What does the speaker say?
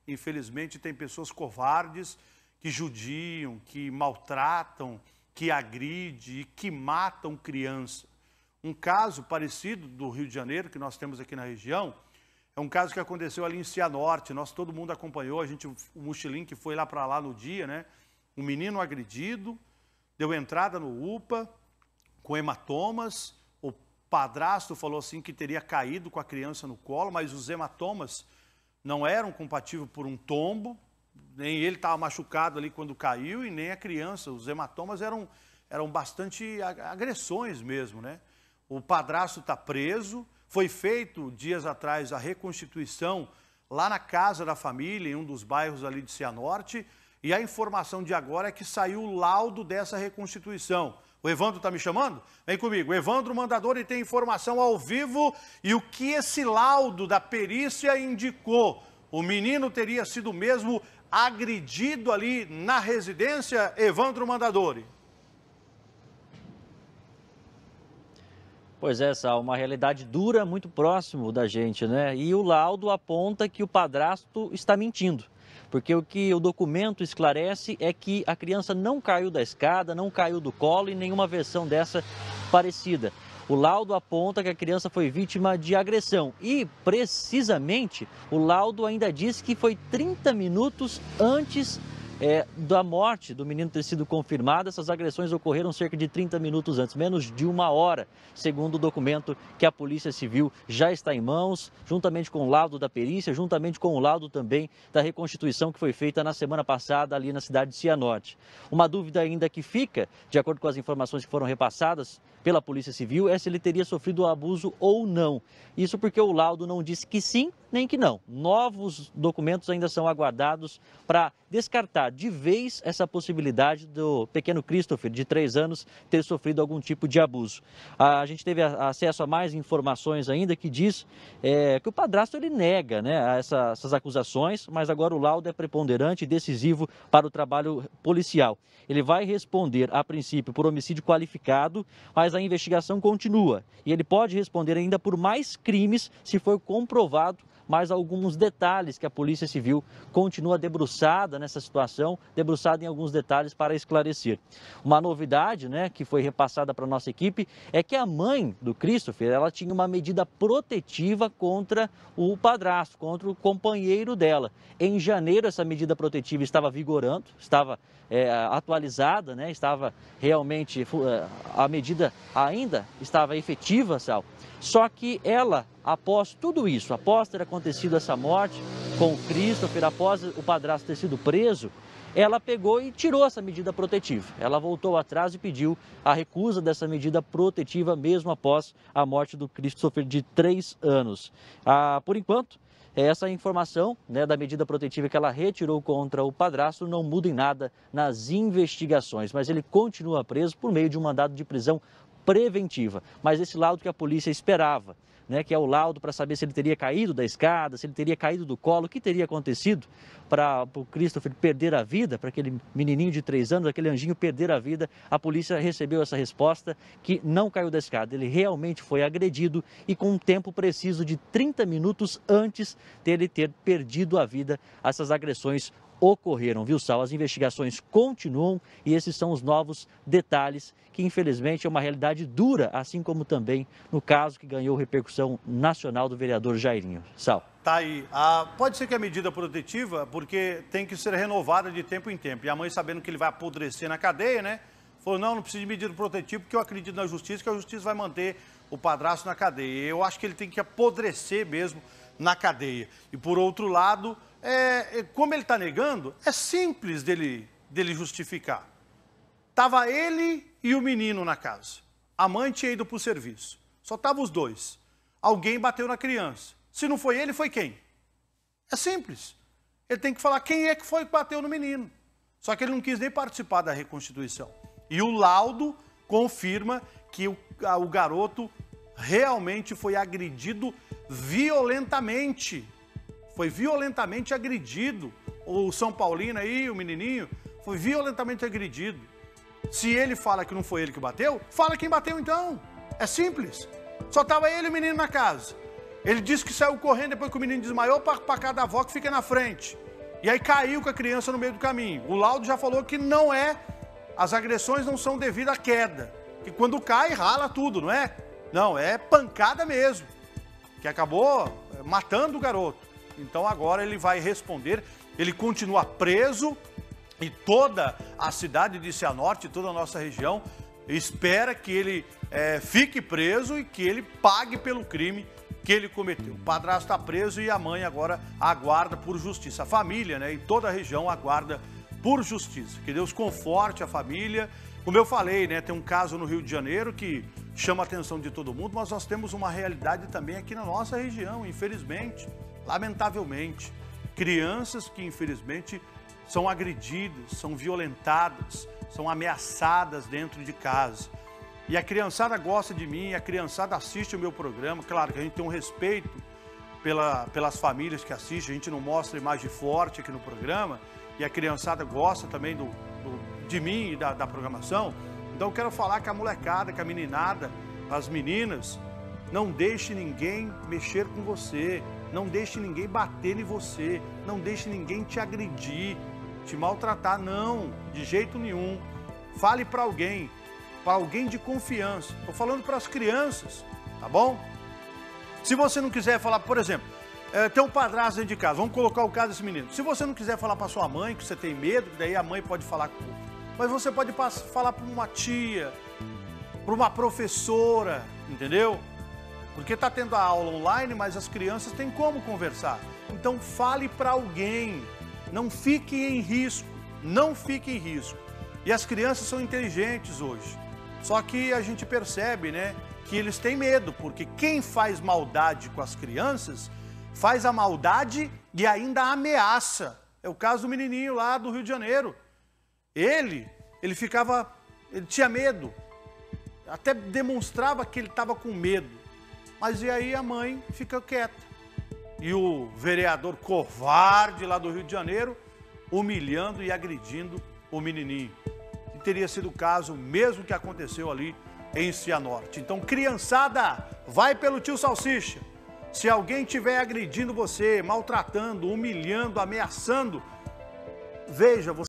Infelizmente, tem pessoas covardes que judiam, que maltratam, que agridem e que matam criança. Um caso parecido do Rio de Janeiro, que nós temos aqui na região, é um caso que aconteceu ali em Cianorte. Todo mundo acompanhou, o mochilim que foi lá para lá no dia, né? Um menino agredido, deu entrada no UPA, com hematomas. O padrasto falou assim que teria caído com a criança no colo, mas os hematomas não eram compatíveis por um tombo, nem ele estava machucado ali quando caiu e nem a criança. Os hematomas eram bastante agressões mesmo, né? O padrasto está preso. Foi feito dias atrás a reconstituição lá na casa da família, em um dos bairros ali de Cianorte, e a informação de agora é que saiu o laudo dessa reconstituição. O Evandro está me chamando? Vem comigo. O Evandro Mandadori tem informação ao vivo e o que esse laudo da perícia indicou. O menino teria sido mesmo agredido ali na residência, Evandro Mandadori. Pois é, Sal, uma realidade dura muito próximo da gente, né? E o laudo aponta que o padrasto está mentindo. Porque o que o documento esclarece é que a criança não caiu da escada, não caiu do colo e nenhuma versão dessa parecida. O laudo aponta que a criança foi vítima de agressão e, precisamente, o laudo ainda diz que foi 30 minutos antes da morte do menino ter sido confirmada. Essas agressões ocorreram cerca de 30 minutos antes, menos de uma hora, segundo o documento que a Polícia Civil já está em mãos, juntamente com o laudo da perícia, juntamente com o laudo também da reconstituição que foi feita na semana passada ali na cidade de Cianorte. Uma dúvida ainda que fica, de acordo com as informações que foram repassadas pela Polícia Civil, é se ele teria sofrido abuso ou não. Isso porque o laudo não disse que sim, nem que não. Novos documentos ainda são aguardados para descartar de vez essa possibilidade do pequeno Christopher, de 3 anos, ter sofrido algum tipo de abuso. A gente teve acesso a mais informações ainda que diz que o padrasto ele nega, né, essas acusações, mas agora o laudo é preponderante e decisivo para o trabalho policial. Ele vai responder, a princípio, por homicídio qualificado, mas a investigação continua. E ele pode responder ainda por mais crimes se for comprovado mais alguns detalhes que a Polícia Civil continua debruçada nessa situação, debruçada em alguns detalhes para esclarecer. Uma novidade, né, que foi repassada para a nossa equipe é que a mãe do Christopher, ela tinha uma medida protetiva contra o padrasto, contra o companheiro dela. Em janeiro, essa medida protetiva estava vigorando, estava atualizada, né, estava realmente, a medida ainda estava efetiva, Sal. Só que ela, após tudo isso, após ter acontecido essa morte com o Christopher, após o padrasto ter sido preso, ela pegou e tirou essa medida protetiva. Ela voltou atrás e pediu a recusa dessa medida protetiva mesmo após a morte do Christopher de 3 anos. Por enquanto, essa informação, né, da medida protetiva que ela retirou contra o padrasto não muda em nada nas investigações, mas ele continua preso por meio de um mandado de prisão preventiva. Mas esse laudo que a polícia esperava, né, que é o laudo para saber se ele teria caído da escada, se ele teria caído do colo, o que teria acontecido para o Christopher perder a vida, para aquele menininho de 3 anos, aquele anjinho perder a vida, a polícia recebeu essa resposta que não caiu da escada. Ele realmente foi agredido e com um tempo preciso de 30 minutos antes dele ter perdido a vida. Essas agressões ocorreram, viu, Sal? As investigações continuam e esses são os novos detalhes que, infelizmente, é uma realidade dura, assim como também no caso que ganhou repercussão nacional do vereador Jairinho. Sal. Tá aí. Pode ser que a medida protetiva, porque tem que ser renovada de tempo em tempo. E a mãe, sabendo que ele vai apodrecer na cadeia, né? Falou, não precisa de medida protetiva, porque eu acredito na justiça, que a justiça vai manter o padrasto na cadeia. Eu acho que ele tem que apodrecer mesmo na cadeia. E, por outro lado, como ele está negando, é simples dele justificar. Estava ele e o menino na casa. A mãe tinha ido para o serviço. Só estavam os dois. Alguém bateu na criança. Se não foi ele, foi quem? É simples. Ele tem que falar quem é que foi que bateu no menino. Só que ele não quis nem participar da reconstituição. E o laudo confirma que o garoto realmente foi agredido violentamente. Foi violentamente agredido. O São Paulino aí, o menininho, foi violentamente agredido. Se ele fala que não foi ele que bateu, fala quem bateu então. É simples. Só estava ele e o menino na casa. Ele disse que saiu correndo depois que o menino desmaiou para cada avó que fica na frente. E aí caiu com a criança no meio do caminho. O laudo já falou que não é, as agressões não são devido à queda. Que quando cai, rala tudo, não é? Não, é pancada mesmo. Que acabou matando o garoto. Então agora ele vai responder, ele continua preso e toda a cidade de Cianorte, toda a nossa região, espera que ele fique preso e que ele pague pelo crime que ele cometeu. O padrasto está preso e a mãe agora aguarda por justiça. A família, né, em toda a região aguarda por justiça. Que Deus conforte a família. Como eu falei, né, tem um caso no Rio de Janeiro que chama a atenção de todo mundo, mas nós temos uma realidade também aqui na nossa região, infelizmente, lamentavelmente. Crianças que, infelizmente, são agredidas, são violentadas, são ameaçadas dentro de casa. E a criançada gosta de mim, a criançada assiste o meu programa. Claro que a gente tem um respeito pelas famílias que assistem, a gente não mostra imagem forte aqui no programa, e a criançada gosta também de mim e da programação. Então eu quero falar com a molecada, com a meninada, as meninas, não deixe ninguém mexer com você, não deixe ninguém bater em você, não deixe ninguém te agredir, te maltratar, não, de jeito nenhum. Fale para alguém de confiança. Estou falando para as crianças, tá bom? Se você não quiser falar, por exemplo, tem um padrasto dentro de casa, vamos colocar o caso desse menino. Se você não quiser falar para sua mãe, que você tem medo, daí a mãe pode falar com você. Mas você pode falar para uma tia, para uma professora, entendeu? Porque está tendo a aula online, mas as crianças têm como conversar. Então fale para alguém, não fique em risco, não fique em risco. E as crianças são inteligentes hoje. Só que a gente percebe, né, que eles têm medo, porque quem faz maldade com as crianças, faz a maldade e ainda ameaça. É o caso do menininho lá do Rio de Janeiro. Ele tinha medo, até demonstrava que ele estava com medo. Mas e aí a mãe fica quieta. E o vereador covarde lá do Rio de Janeiro, humilhando e agredindo o menininho. E teria sido o caso mesmo que aconteceu ali em Cianorte. Então, criançada, vai pelo tio Salsicha. Se alguém estiver agredindo você, maltratando, humilhando, ameaçando, veja, você